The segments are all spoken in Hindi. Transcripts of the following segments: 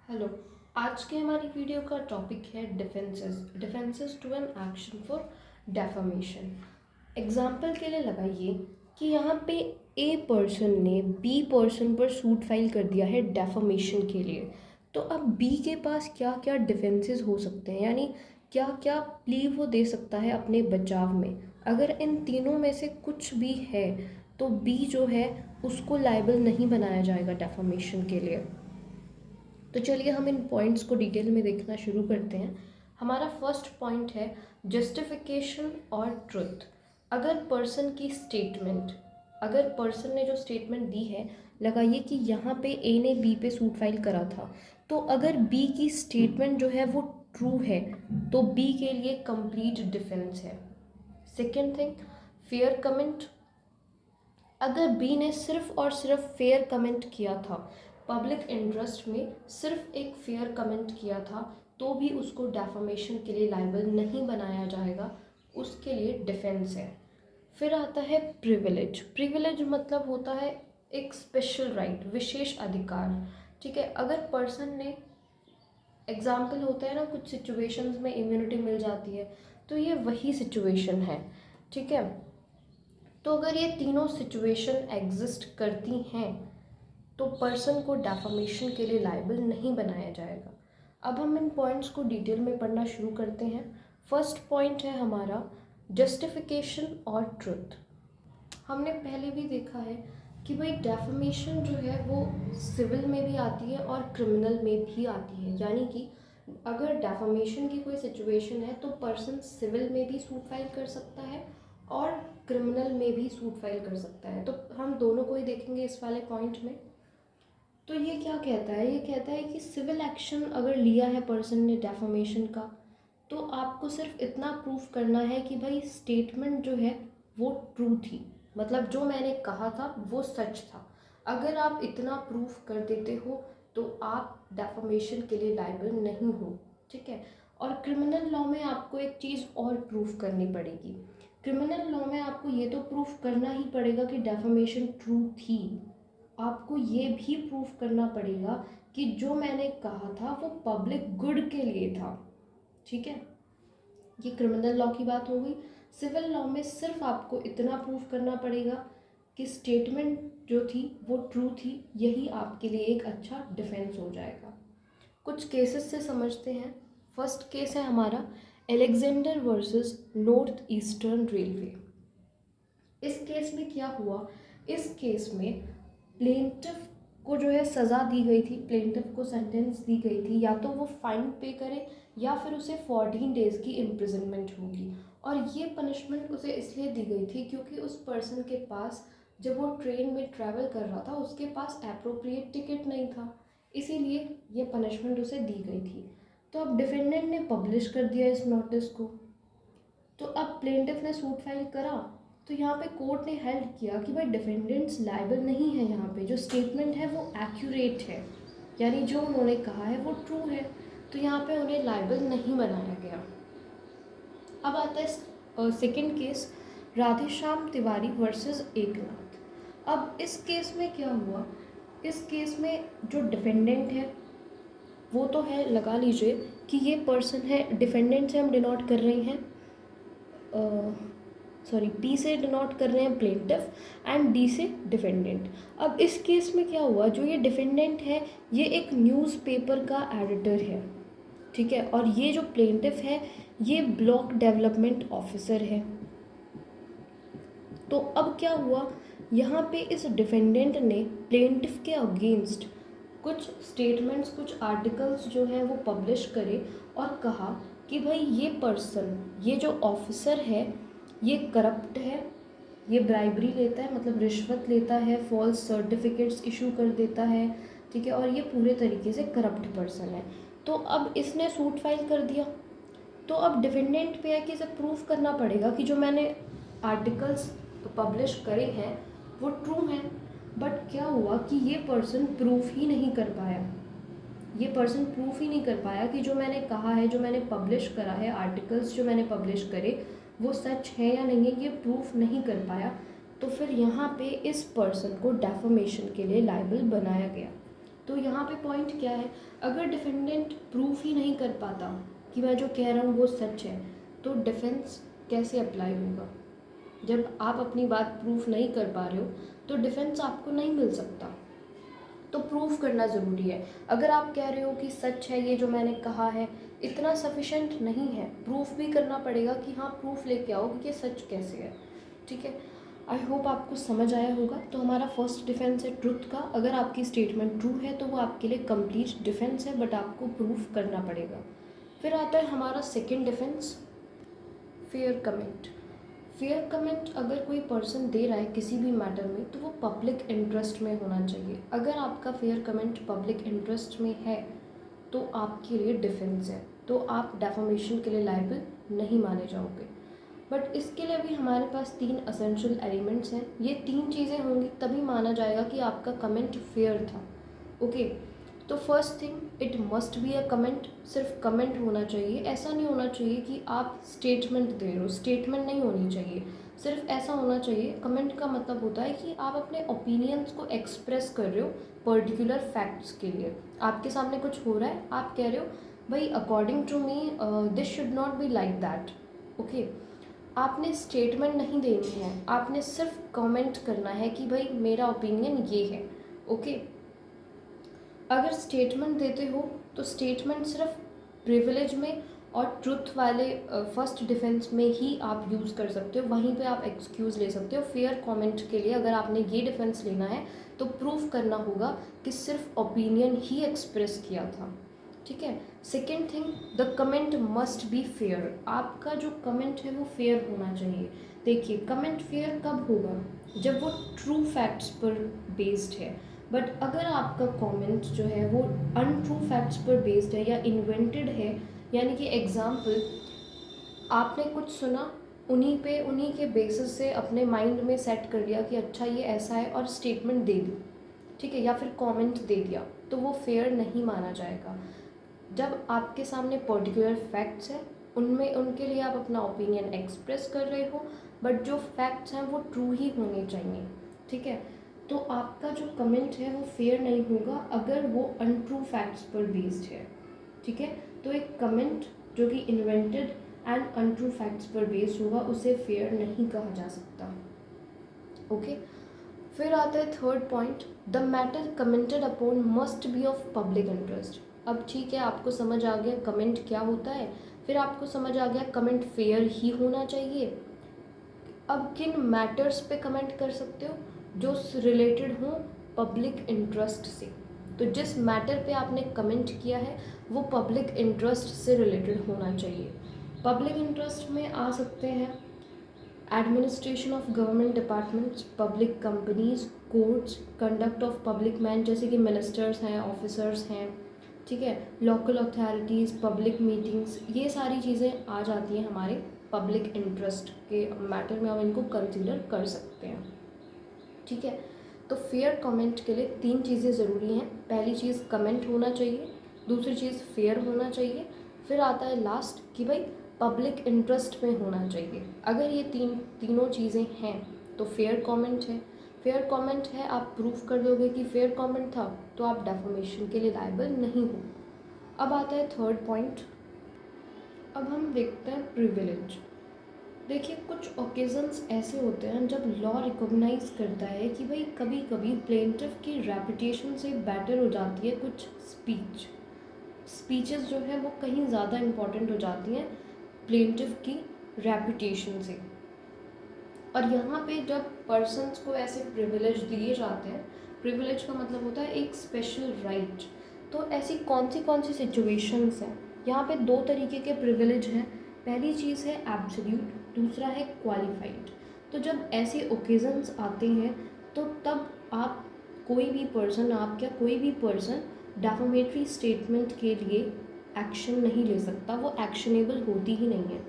हेलो। आज के हमारी वीडियो का टॉपिक है defences to an action for defamation. Example के लिए लगाइए कि यहाँ पे ए पर्सन ने बी पर्सन पर सूट फाइल कर दिया है डेफामेशन के लिए। तो अब बी के पास क्या क्या डिफेंसेस हो सकते हैं, यानी क्या क्या प्ली वो दे सकता है अपने बचाव में। अगर इन तीनों में से कुछ भी है तो बी जो है उसको लायबल नहीं बनाया जाएगा डेफामेशन के लिए। तो चलिए हम इन पॉइंट्स को डिटेल में देखना शुरू करते हैं। हमारा फर्स्ट पॉइंट है जस्टिफिकेशन और ट्रुथ। अगर पर्सन ने जो स्टेटमेंट दी है, लगाइए कि यहाँ पे ए ने बी पे सूट फाइल करा था, तो अगर बी की स्टेटमेंट जो है वो ट्रू है तो बी के लिए कंप्लीट डिफेंस है। Second thing, fair comment. अगर बी ने सिर्फ और सिर्फ फेयर कमेंट किया था, पब्लिक इंटरेस्ट में सिर्फ एक फेयर कमेंट किया था, तो भी उसको डेफामेशन के लिए लायबल नहीं बनाया जाएगा, उसके लिए डिफेंस है। फिर आता है प्रिविलेज। प्रिविलेज मतलब होता है एक स्पेशल राइट, विशेष अधिकार। ठीक है, अगर पर्सन ने, एग्जाम्पल होता है ना, कुछ सिचुएशंस में इम्यूनिटी मिल जाती है, तो ये वही सिचुएशन है। ठीक है, तो अगर ये तीनों सिचुएशन एग्जिस्ट करती हैं तो पर्सन को डेफामेशन के लिए लायबल नहीं बनाया जाएगा। अब हम इन पॉइंट्स को डिटेल में पढ़ना शुरू करते हैं। फर्स्ट पॉइंट है हमारा जस्टिफिकेशन और ट्रुथ। हमने पहले भी देखा है कि भाई डेफामेशन जो है वो सिविल में भी आती है और क्रिमिनल में भी आती है। यानी कि अगर डेफामेशन की कोई सिचुएशन है तो पर्सन सिविल में भी सूट फाइल कर सकता है और क्रिमिनल में भी सूट फाइल कर सकता है। तो हम दोनों को ही देखेंगे इस वाले पॉइंट में। तो ये क्या कहता है, ये कहता है कि सिविल एक्शन अगर लिया है पर्सन ने डेफामेशन का, तो आपको सिर्फ इतना प्रूफ करना है कि भाई स्टेटमेंट जो है वो ट्रू थी, मतलब जो मैंने कहा था वो सच था। अगर आप इतना प्रूफ कर देते हो तो आप डेफामेशन के लिए लायबल नहीं हो। ठीक है, और क्रिमिनल लॉ में आपको एक चीज़ और प्रूफ करनी पड़ेगी। क्रिमिनल लॉ में आपको ये तो प्रूफ करना ही पड़ेगा कि डेफामेशन ट्रू थी, आपको ये भी प्रूफ करना पड़ेगा कि जो मैंने कहा था वो पब्लिक गुड के लिए था। ठीक है, ये क्रिमिनल लॉ की बात हो गई। सिविल लॉ में सिर्फ आपको इतना प्रूफ करना पड़ेगा कि स्टेटमेंट जो थी वो ट्रू थी, यही आपके लिए एक अच्छा डिफेंस हो जाएगा। कुछ केसेस से समझते हैं। फर्स्ट केस है हमारा Alexander versus north eastern railway. इस केस में क्या हुआ, इस केस में प्लेंटिफ को जो है सज़ा दी गई थी, प्लेंटिफ को सेंटेंस दी गई थी, या तो वो फाइन पे करे या फिर उसे 14 डेज़ की इम्प्रिजनमेंट होगी। और ये पनिशमेंट उसे इसलिए दी गई थी क्योंकि उस पर्सन के पास, जब वो ट्रेन में ट्रैवल कर रहा था, उसके पास एप्रोप्रिएट टिकट नहीं था, इसीलिए ये पनिशमेंट उसे दी गई थी। तो अब डिफेंडेंट ने पब्लिश कर दिया इस नोटिस को, तो अब प्लेंटिफ ने सूट फाइल करा, तो यहाँ पे कोर्ट ने हेल्ड किया कि भाई डिफेंडेंट्स लायबल नहीं है, यहाँ पे जो स्टेटमेंट है वो एक्यूरेट है, यानी जो उन्होंने कहा है वो ट्रू है, तो यहाँ पे उन्हें लायबल नहीं बनाया गया। अब आता है second case, Radheshyam Tiwari versus Eknath. अब इस केस में क्या हुआ, इस केस में जो डिफेंडेंट है वो तो है, लगा लीजिए कि ये पर्सन है, डिफेंडेंट से हम डिनोट कर रहे हैं, पी से डिनोट कर रहे हैं प्लेंटिफ एंड डी से डिफेंडेंट। अब इस केस में क्या हुआ, जो ये डिफेंडेंट है ये एक न्यूज़पेपर का एडिटर है। ठीक है, और ये जो प्लेंटिफ है ये ब्लॉक डेवलपमेंट ऑफिसर है। तो अब क्या हुआ, यहाँ पे इस डिफेंडेंट ने प्लेंटिफ के अगेंस्ट कुछ स्टेटमेंट्स, कुछ आर्टिकल्स जो हैं वो पब्लिश करे और कहा कि भाई ये पर्सन, ये जो ऑफिसर है ये करप्ट है, ये ब्राइबरी लेता है, मतलब रिश्वत लेता है, फॉल्स सर्टिफिकेट्स इशू कर देता है। ठीक है, और ये पूरे तरीके से करप्ट पर्सन है। तो अब इसने सूट फाइल कर दिया, तो अब डिफेंडेंट पे है कि इसे प्रूफ करना पड़ेगा कि जो मैंने आर्टिकल्स पब्लिश करे हैं वो ट्रू हैं। बट क्या हुआ कि ये पर्सन प्रूफ ही नहीं कर पाया, ये पर्सन प्रूफ ही नहीं कर पाया कि जो मैंने कहा है, जो मैंने पब्लिश करा है, आर्टिकल्स जो मैंने पब्लिश करे वो सच है या नहीं है, ये प्रूफ नहीं कर पाया। तो फिर यहाँ पे इस पर्सन को डेफामेशन के लिए लायबल बनाया गया। तो यहाँ पे पॉइंट क्या है, अगर डिफेंडेंट प्रूफ ही नहीं कर पाता कि मैं जो कह रहा हूँ वो सच है, तो डिफेंस कैसे अप्लाई होगा? जब आप अपनी बात प्रूफ नहीं कर पा रहे हो तो डिफेंस आपको नहीं मिल सकता। तो प्रूफ करना ज़रूरी है। अगर आप कह रहे हो कि सच है ये जो मैंने कहा है, इतना सफिशेंट नहीं है, प्रूफ भी करना पड़ेगा कि हाँ प्रूफ लेके आओ कि ये सच कैसे है। ठीक है, आई होप आपको समझ आया होगा। तो हमारा फर्स्ट डिफेंस है ट्रुथ का। अगर आपकी स्टेटमेंट ट्रू है तो वो आपके लिए कंप्लीट डिफेंस है, बट आपको प्रूफ करना पड़ेगा। फिर आता है हमारा second defence, fair comment. Fair comment अगर कोई पर्सन दे रहा है किसी भी मैटर में तो वो पब्लिक इंटरेस्ट में होना चाहिए। अगर आपका फेयर कमेंट पब्लिक इंटरेस्ट में है तो आपके लिए डिफेंस है, तो आप डेफामेशन के लिए लायबल नहीं माने जाओगे। बट इसके लिए भी हमारे पास 3 असेंशियल एलिमेंट्स हैं। ये 3 चीज़ें होंगी तभी माना जाएगा कि आपका कमेंट फेयर था। ओके, तो first thing, it must be a comment. सिर्फ कमेंट होना चाहिए, ऐसा नहीं होना चाहिए कि आप स्टेटमेंट दे रहे हो, स्टेटमेंट नहीं होनी चाहिए। सिर्फ ऐसा होना चाहिए, कमेंट का मतलब होता है कि आप अपने ओपिनियंस को एक्सप्रेस कर रहे हो पर्टिकुलर फैक्ट्स के लिए। आपके सामने कुछ हो रहा है, आप कह रहे हो भाई according to me this should not be like that. Okay, आपने स्टेटमेंट नहीं देनी है, आपने सिर्फ कमेंट करना है कि भाई मेरा ओपिनियन ये है। ओके, अगर स्टेटमेंट देते हो तो स्टेटमेंट सिर्फ प्रिविलेज में और ट्रुथ वाले फर्स्ट डिफेंस में ही आप यूज़ कर सकते हो, वहीं पे आप एक्सक्यूज़ ले सकते हो। फेयर कमेंट के लिए अगर आपने ये डिफेंस लेना है तो प्रूफ करना होगा कि सिर्फ ओपिनियन ही एक्सप्रेस किया था। ठीक है, second thing, the comment must be fair. आपका जो कमेंट है वो फेयर होना चाहिए। देखिए, कमेंट फेयर कब होगा? जब वो ट्रू फैक्ट्स पर बेस्ड है। बट अगर आपका कमेंट जो है वो अनट्रू फैक्ट्स पर बेस्ड है या इन्वेंटेड है, यानी कि एग्जाम्पल, आपने कुछ सुना, उन्हीं के बेसिस से अपने माइंड में सेट कर लिया कि अच्छा ये ऐसा है और स्टेटमेंट दे दी, ठीक है, या फिर कमेंट दे दिया, तो वो फेयर नहीं माना जाएगा। जब आपके सामने पर्टिकुलर फैक्ट्स हैं, उनमें उनके लिए आप अपना ओपिनियन एक्सप्रेस कर रहे हो, बट जो फैक्ट्स हैं वो ट्रू ही होने चाहिए। ठीक है, तो आपका जो कमेंट है वो फेयर नहीं होगा अगर वो अनट्रू फैक्ट्स पर बेस्ड है। ठीक है, तो एक कमेंट जो कि इन्वेंटेड एंड अनट्रू फैक्ट्स पर बेस्ड होगा उसे फेयर नहीं कहा जा सकता। ओके, फिर आता है third point, the matter commented upon must be of public interest. अब ठीक है, आपको समझ आ गया कमेंट क्या होता है, फिर आपको समझ आ गया कमेंट फेयर ही होना चाहिए। अब किन मैटर्स पे कमेंट कर सकते हो? जो रिलेटेड हों पब्लिक इंटरेस्ट से। तो जिस मैटर पे आपने कमेंट किया है वो पब्लिक इंटरेस्ट से रिलेटेड होना चाहिए। पब्लिक इंटरेस्ट में आ सकते हैं administration of government departments, public companies, courts, conduct of public man जैसे कि मिनिस्टर्स हैं, ऑफिसर्स हैं, ठीक है, लोकल अथॉरिटीज़, पब्लिक मीटिंग्स, ये सारी चीज़ें आ जाती हैं हमारे पब्लिक इंटरेस्ट के मैटर में, हम इनको कंसिडर कर सकते हैं। ठीक है, तो फेयर कमेंट के लिए 3 चीज़ें ज़रूरी हैं। पहली चीज़ कमेंट होना चाहिए, दूसरी चीज़ फेयर होना चाहिए, फिर आता है लास्ट कि भाई पब्लिक इंटरेस्ट में होना चाहिए। अगर ये तीनों चीज़ें हैं तो फेयर कमेंट है। फेयर कमेंट है, आप प्रूफ कर दोगे कि फेयर कमेंट था तो आप डेफामेशन के लिए लायबल नहीं हो। अब आता है थर्ड पॉइंट। अब हम देखते हैं प्रिविलेज। देखिए, कुछ ओकेजन्स ऐसे होते हैं जब लॉ रिकॉग्नाइज करता है कि भाई कभी कभी प्लेंटिफ की रेपुटेशन से बेटर हो जाती है कुछ स्पीचेस जो है वो कहीं ज़्यादा इम्पॉर्टेंट हो जाती हैं प्लेंटिफ की रेपुटेशन से। और यहाँ पे जब पर्सन्स को ऐसे प्रिविलेज दिए जाते हैं, प्रिविलेज का मतलब होता है एक स्पेशल राइट। तो ऐसी कौन सी सिचुएशंस हैं? यहाँ पे 2 तरीके के प्रिविलेज हैं। पहली चीज़ है एब्सोल्यूट, दूसरा है क्वालिफाइड। तो जब ऐसे ओकेजन्स आते हैं तो तब आप कोई भी पर्सन डेफामेटरी स्टेटमेंट के लिए एक्शन नहीं ले सकता, वो एक्शनेबल होती ही नहीं है।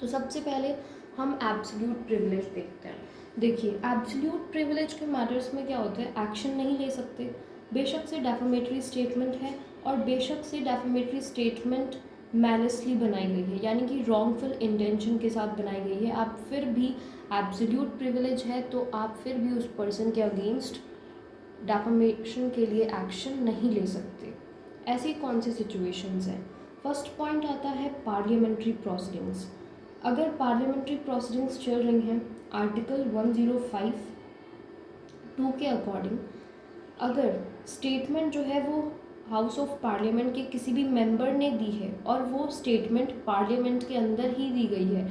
तो सबसे पहले हम एब्सोल्यूट प्रिविलेज देखते हैं। देखिए, एब्सोल्यूट प्रिविलेज के मैटर्स में क्या होता है, एक्शन नहीं ले सकते। बेशक से डेफामेटरी स्टेटमेंट है और बेशक से डेफामेटरी स्टेटमेंट मैलिसली बनाई गई है, यानी कि रॉन्गफुल इंटेंशन के साथ बनाई गई है, आप फिर भी एब्सोल्यूट प्रिविलेज है तो आप फिर भी उस पर्सन के अगेंस्ट डेफामेशन के लिए एक्शन नहीं ले सकते। ऐसी कौन सी सिचुएशंस हैं? फर्स्ट पॉइंट आता है पार्लियामेंट्री प्रोसीडिंग्स। अगर पार्लियामेंट्री प्रोसीडिंग्स चल रही हैं, आर्टिकल 105(2) के अकॉर्डिंग अगर स्टेटमेंट जो है वो हाउस ऑफ पार्लियामेंट के किसी भी मेंबर ने दी है और वो स्टेटमेंट पार्लियामेंट के अंदर ही दी गई है,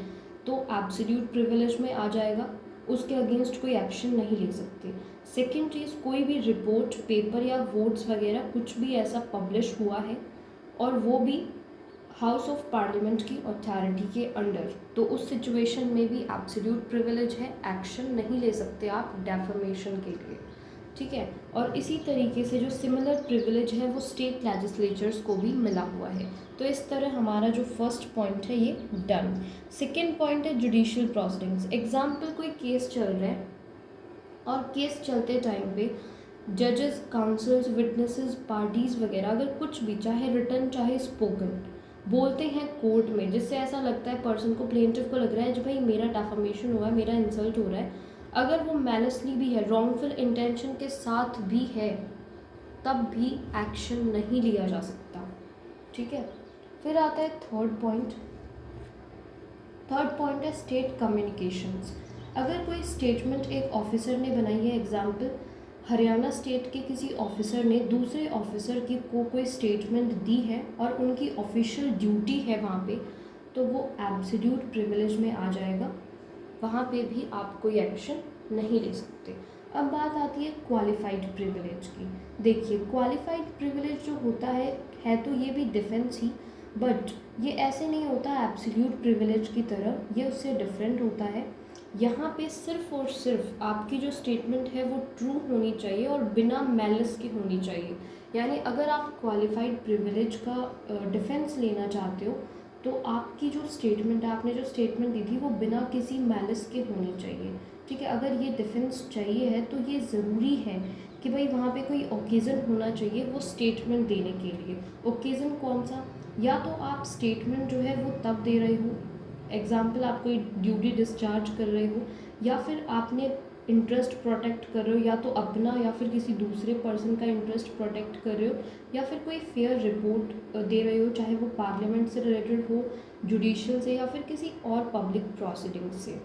तो एब्सोल्यूट प्रिविलेज में आ जाएगा, उसके अगेंस्ट कोई एक्शन नहीं ले सकते। सेकेंड चीज़, कोई भी रिपोर्ट, पेपर या वोट्स वगैरह कुछ भी ऐसा पब्लिश हुआ है और वो भी हाउस ऑफ पार्लियामेंट की अथॉरिटी के अंडर, तो उस सिचुएशन में भी एब्सोल्यूट प्रिविलेज है, एक्शन नहीं ले सकते आप डेफामेशन के लिए, ठीक है। और इसी तरीके से जो सिमिलर प्रिविलेज है वो स्टेट लेजिस्लेचर्स को भी मिला हुआ है। तो इस तरह हमारा जो फर्स्ट पॉइंट है ये डन। सेकेंड पॉइंट है जुडिशियल प्रोसीडिंग्स। एग्जाम्पल, कोई केस चल रहा है और केस चलते टाइम पे जजेस, काउंसल्स, विटनेसेस, पार्टीज़ वगैरह अगर कुछ भी, चाहे रिटन चाहे स्पोकन, बोलते हैं कोर्ट में, जिससे ऐसा लगता है पर्सन को, प्लेंटिफ को लग रहा है जो भाई मेरा डेफामेशन हुआ है, मेरा इंसल्ट हो रहा है, अगर वो मैलिसली भी है, रॉन्गफुल इंटेंशन के साथ भी है, तब भी एक्शन नहीं लिया जा सकता, ठीक है। फिर आता है थर्ड पॉइंट। थर्ड पॉइंट है स्टेट कम्युनिकेशंस। अगर कोई स्टेटमेंट एक ऑफिसर ने बनाई है, एग्जाम्पल हरियाणा स्टेट के किसी ऑफिसर ने दूसरे ऑफिसर की को कोई स्टेटमेंट दी है और उनकी ऑफिशियल ड्यूटी है वहाँ पे, तो वो एब्सोल्यूट प्रिविलेज में आ जाएगा, वहाँ पे भी आप कोई एक्शन नहीं ले सकते। अब बात आती है क्वालिफाइड प्रिविलेज की। देखिए, क्वालिफाइड प्रिविलेज जो होता है तो ये भी डिफेंस ही, बट ये ऐसे नहीं होता एब्सोल्यूट प्रिविलेज की तरह, ये उससे डिफरेंट होता है। यहाँ पे सिर्फ और सिर्फ आपकी जो स्टेटमेंट है वो ट्रू होनी चाहिए और बिना मैलिस के होनी चाहिए। यानी अगर आप क्वालिफाइड प्रिविलेज का डिफेंस लेना चाहते हो तो आपकी जो स्टेटमेंट है, आपने जो स्टेटमेंट दी थी, वो बिना किसी मैलिस के होनी चाहिए, ठीक है। अगर ये डिफेंस चाहिए है तो ये ज़रूरी है कि भाई वहाँ पे कोई ओकेज़न होना चाहिए वो स्टेटमेंट देने के लिए। ओकेज़न कौन सा? या तो आप स्टेटमेंट जो है वो तब दे रहे हो, एग्जाम्पल आप कोई ड्यूटी डिस्चार्ज कर रहे हो, या फिर आपने इंटरेस्ट प्रोटेक्ट कर रहे हो, या तो अपना या फिर किसी दूसरे पर्सन का इंटरेस्ट प्रोटेक्ट कर रहे हो, या फिर कोई फेयर रिपोर्ट दे रहे हो, चाहे वो पार्लियामेंट से रिलेटेड हो, जुडिशियल से, या फिर किसी और पब्लिक प्रोसीडिंग से।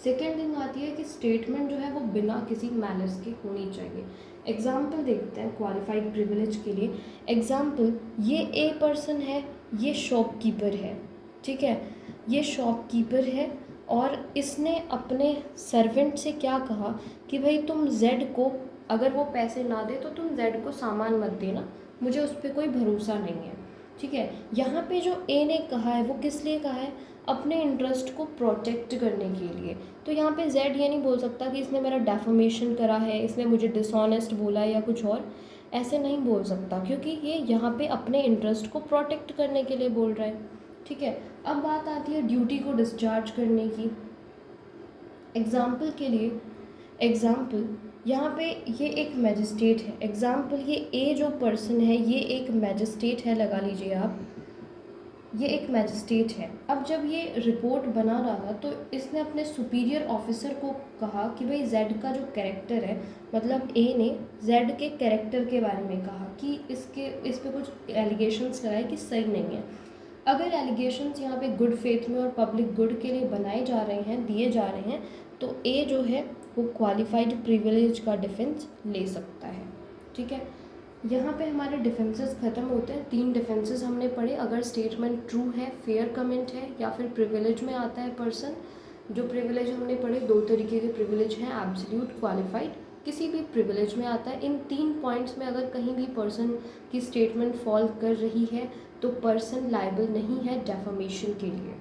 सेकेंड थिंग आती है कि स्टेटमेंट जो है वो बिना किसी मैनर्स के होनी चाहिए। एग्जाम्पल देखते हैं क्वालिफाइड प्रिविलेज के लिए। एग्जाम्पल, ये ए पर्सन है, ये शॉपकीपर है, ठीक है, ये शॉपकीपर है और इसने अपने सर्वेंट से क्या कहा कि भाई तुम जेड को, अगर वो पैसे ना दे तो तुम जेड को सामान मत देना, मुझे उस पर कोई भरोसा नहीं है, ठीक है। यहाँ पे जो ए ने कहा है वो किस लिए कहा है? अपने इंटरेस्ट को प्रोटेक्ट करने के लिए। तो यहाँ पे जेड ये नहीं बोल सकता कि इसने मेरा डेफामेशन करा है, इसने मुझे डिसऑनेस्ट बोला है या कुछ और, ऐसे नहीं बोल सकता, क्योंकि ये यहाँ पे अपने इंटरेस्ट को प्रोटेक्ट करने के लिए बोल रहा है, ठीक है। अब बात आती है ड्यूटी को डिस्चार्ज करने की। एग्जाम्पल के लिए, एग्जाम्पल यहाँ पे ये एक मैजिस्ट्रेट है, एग्जाम्पल ये ए जो पर्सन है ये एक मैजिस्ट्रेट है, लगा लीजिए आप, ये एक मैजिस्ट्रेट है। अब जब ये रिपोर्ट बना रहा था तो इसने अपने सुपीरियर ऑफिसर को कहा कि भाई जेड का जो कैरेक्टर है, मतलब ए ने जेड के कैरेक्टर के बारे में कहा कि इस पे कुछ एलिगेशंस लगाए कि सही नहीं है। अगर एलिगेशंस यहाँ पे गुड फेथ में और पब्लिक गुड के लिए बनाए जा रहे हैं, दिए जा रहे हैं, तो ए जो है वो क्वालिफाइड प्रिविलेज का डिफेंस ले सकता है, ठीक है। यहाँ पे हमारे डिफेंसेस ख़त्म होते हैं। 3 डिफेंसेस हमने पढ़े। अगर स्टेटमेंट ट्रू है, फेयर कमेंट है, या फिर प्रिविलेज में आता है पर्सन। जो प्रिविलेज हमने पढ़े, 2 तरीके के प्रिविलेज हैं, एब्सोल्यूट, क्वालिफाइड, किसी भी प्रिविलेज में आता है। इन 3 पॉइंट्स में अगर कहीं भी पर्सन की स्टेटमेंट फॉल कर रही है तो पर्सन लायबल नहीं है डेफामेशन के लिए।